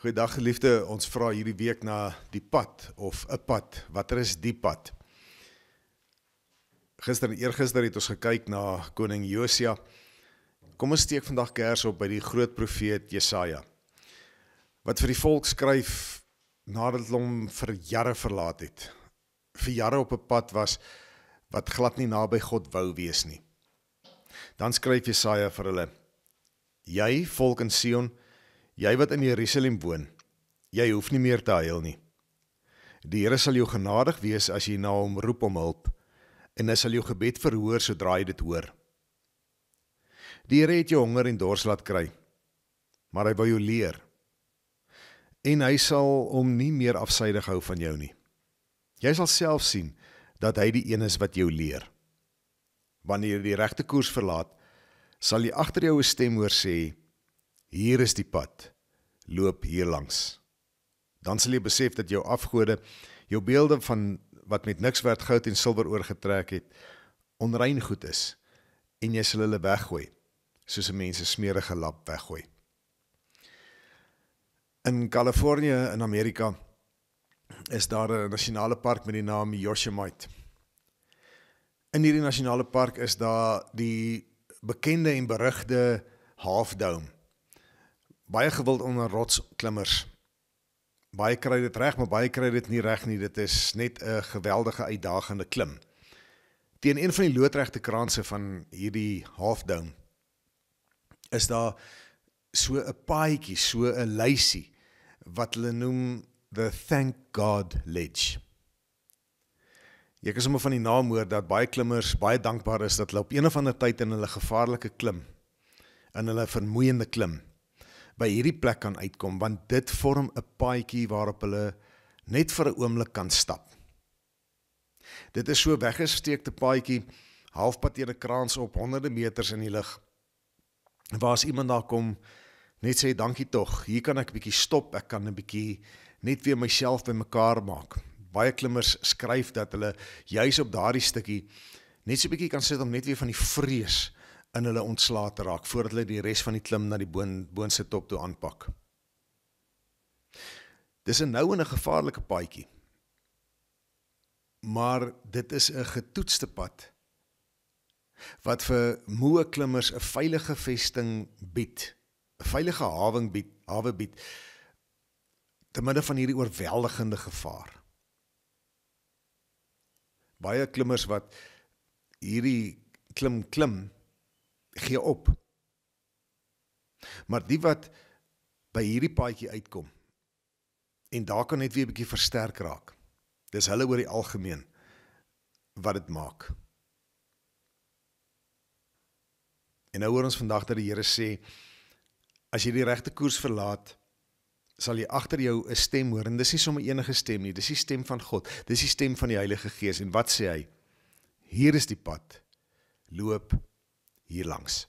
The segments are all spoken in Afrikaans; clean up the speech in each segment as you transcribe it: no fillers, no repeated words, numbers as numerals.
Goeiedag geliefde, ons vra hierdie week na die pad of 'n pad. Watter is die pad? Gister en eergister het ons gekyk na koning Josia. Kom ons steek vandag kers op by die groot profeet Jesaja, wat vir die volk skryf nadat hulle hom vir jare verlaat het. Vir jare op 'n pad was wat glad nie naby God wou wees nie. Dan skryf Jesaja vir hulle: Jy, volk in Sion, jy wat in Jerusalem woon, jy hoef nie meer te huil nie. Die Here sal jou genadig wees as jy na hom roep om hulp, en hy sal jou gebed verhoor sodra jy dit hoor. Die Here het jou honger en dors laat kry, maar hy wil jou leer. En hy sal hom nie meer afsydig hou van jou nie. Jy sal self sien dat hy die een is wat jou leer. Wanneer jy die regte koers verlaat, sal jy agter jou 'n stem hoor sê: Hier is die pad, loop hier langs. Dan sal jy besef dat jou afgode, jou beelde van wat met niks werd goud en silwer oorgetrek het, onrein goed is, en jy sal hulle weggooi, soos 'n mens 'n smerige lap weggooi. In Kalifornië in Amerika is daar 'n nasionale park met die naam Yosemite. In hierdie nasionale park is daar die bekende en berugte Half Dome. Baie gewild onder rotsklimmers. Baie kry dit reg, maar baie kry dit nie reg nie. Dit is net 'n geweldige uitdagende klim. Teen een van die loodregte kraanse van hierdie Half Dome is daar so 'n paadjie, so 'n lysie wat hulle noem the Thank God Ledge. Jy kan sommer van die naam hoor dat baie klimmers baie dankbaar is dat hulle op een of ander tyd in hulle gevaarlike klim, in hulle vermoeiende klim, by hierdie plek kan uitkom, want dit vorm 'n paadjie waarop hulle net vir 'n oomblik kan stap. Dit is so weggesteekte paadjie, halfpad teen 'n kraans op honderde meters in die lug, waar as iemand daar kom, net sê dankie tog, hier kan ek 'n bietjie stop, ek kan 'n bietjie net weer myself bymekaar maak. Baie klimmers skryf dat hulle juis op daardie stukkie net so 'n bietjie kan sit om net weer van die vrees in hulle ontslae te raak, voordat hulle die res van die klim na die boonste top toe aanpak. Dis 'n nou en 'n gevaarlike paadjie, maar dit is 'n getoetste pad, wat vir moe klimmers 'n veilige vesting bied, 'n veilige hawe bied, te midde van hierdie oorweldigende gevaar. Baie klimmers wat hierdie klim, gee op. Maar die wat by hierdie paadjie uitkom, en daar kan net weer 'n bietjie versterk raak, dis hulle oor die algemeen wat dit maak. En nou hoor ons vandag dat die Here sê, as jy die regte koers verlaat, sal jy agter jou 'n stem hoor, en dis nie sommer enige stem nie, dis die stem van God, dis die stem van die Heilige Gees, en wat sê hy? Hier is die pad, loop hier langs.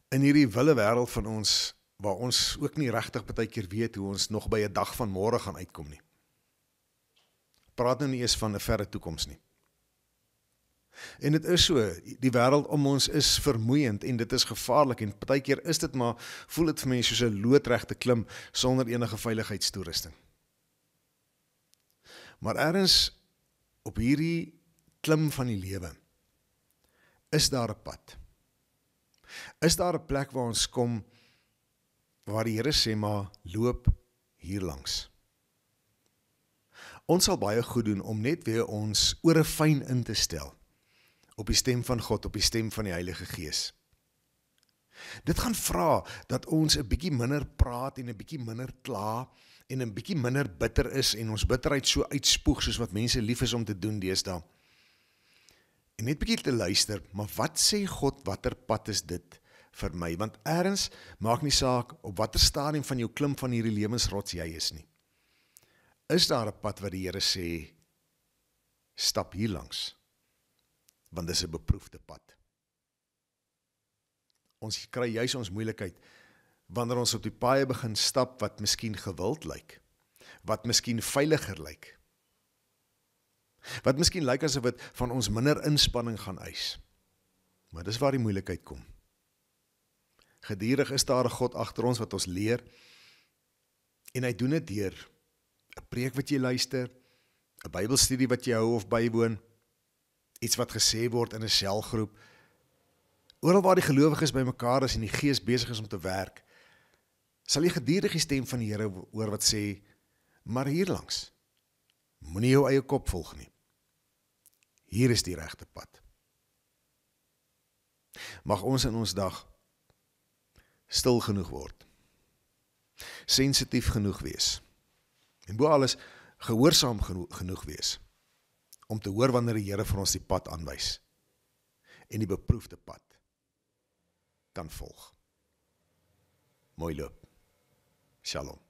In hierdie wille wêreld van ons, waar ons ook nie regtig baie keer weet hoe ons nog by 'n dag van môre gaan uitkom nie. Praat nou nie eens van 'n verre toekoms nie. En dit is so, die wêreld om ons is vermoeiend en dit is gevaarlik en baie keer is dit maar, voel dit vir mense soos 'n loodregte klim sonder enige veiligheidstoerusting. Maar ergens op hierdie klim van die lewe is daar 'n pad. Is daar 'n plek waar ons kom waar die Here sê maar loop hier langs. Ons sal baie goed doen om net weer ons ore fyn in te stel op die stem van God, op die stem van die Heilige Gees. Dit gaan vra dat ons 'n bietjie minder praat en 'n bietjie minder kla en 'n bietjie minder bitter is en ons bitterheid so uitspoeg soos wat mense lief is om te doen deesdae. En net bietjie te luister, maar wat sê God, watter pad is dit vir my? Want ergens maak nie saak op watter stadium van jou klim van hierdie lewensrots jy is nie. Is daar 'n pad wat die Here sê, stap hier langs, want dis 'n beproefde pad. Ons kry juis ons moeilikheid wanneer ons op die paaie begin stap wat miskien gewild lyk, wat miskien veiliger lyk, wat miskien lyk asof dit van ons minder inspanning gaan eis. Maar dis waar die moeilikheid kom. Gedurig is daar 'n God agter ons wat ons leer, en hy doen dit deur 'n preek wat jy luister, 'n Bybelstudie wat jy hou of bywoon, iets wat gesê word in 'n selgroep. Oral waar die gelowiges bymekaar is en die Gees besig is om te werk, sal jy gedurig die stem van die Here hoor wat sê, maar hierlangs, moenie jou eie kop volg nie. Hier is die regte pad. Mag ons in ons dag stil genoeg word, sensitief genoeg wees, en bo alles gehoorsaam genoeg wees, om te hoor wanneer die Here vir ons die pad aanwys, en die beproefde pad kan volg. Mooi loop. Shalom.